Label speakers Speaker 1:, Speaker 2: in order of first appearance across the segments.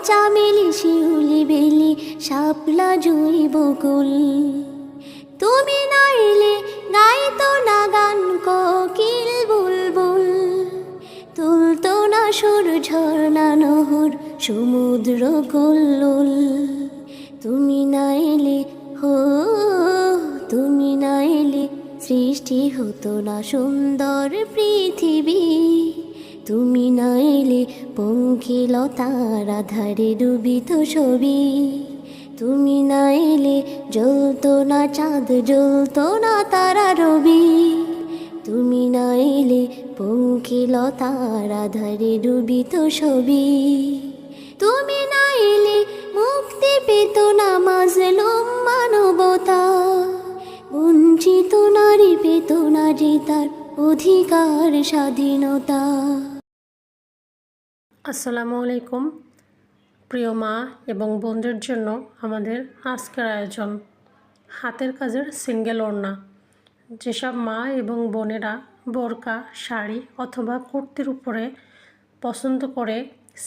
Speaker 1: চামেলি শিউলি বেলি শাপলা জুঁই বকুল। তুমি না এলে গাইতো না গান কোকিল বুলবুল, তুলতো না সুর ঝর্ণা নহর সমুদ্র কল্লোল। তুমি না এলে হো, তুমি না এলে সৃষ্টি হতো না সুন্দর পৃথিবী। তুমি না এলে পঙ্কিলতার আধারে ডুবিত ছবি। তুমি না এলে জ্বলতো না চাঁদ, জ্বলতো না তারা রবি। তুমি না এলে পঙ্কিলতার আধারে ডুবিত ছবি। তুমি না এলে মুক্তি পেত না মাজলুম মানবতা, বঞ্চিত নারী পেত না যে তার অধিকার স্বাধীনতা।
Speaker 2: আসসালামু আলাইকুম প্রিয় মা এবং বোনদের জন্য আমাদের আজকের আয়োজন হাতের কাজের সিঙ্গেল ওড়না। যেসব মা এবং বোনেরা বোরকা, শাড়ি অথবা কুর্তির উপরে পছন্দ করে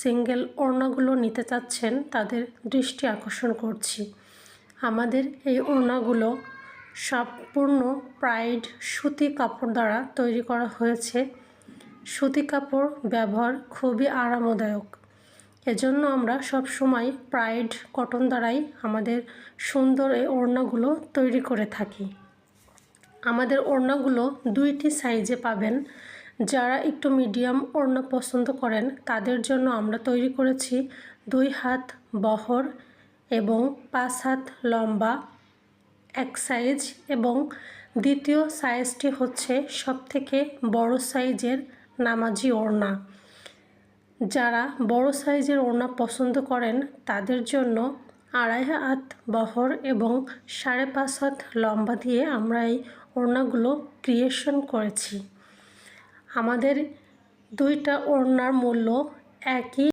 Speaker 2: সিঙ্গেল ওড়নাগুলো নিতে চাচ্ছেন, তাদের দৃষ্টি আকর্ষণ করছি। আমাদের এই ওড়নাগুলো সম্পূর্ণ প্রাইড সুতি কাপড় দ্বারা তৈরি করা হয়েছে। সুতি কাপড় ব্যবহার খুবই আরামদায়ক, এজন্য আমরা সব সময় প্রাইড কটন দ্বারাই আমাদের সুন্দর এই ওড়নাগুলো তৈরি করে থাকি। আমাদের ওড়নাগুলো দুইটি সাইজে পাবেন। যারা একটু মিডিয়াম ওড়না পছন্দ করেন তাদের জন্য আমরা তৈরি করেছি 2 হাত বহর এবং 5 হাত লম্বা এক সাইজ, এবং দ্বিতীয় সাইজটি হচ্ছে সবথেকে বড় সাইজের নামাজি ওড়না। যারা বড় সাইজের ওড়না পছন্দ করেন তাদের জন্য 2.5 হাত বহর এবং 5.5 হাত লম্বা দিয়ে আমরা এই ওড়নাগুলো ক্রিয়েশন করেছি। আমাদের দুইটা ওড়নার মূল্য একই।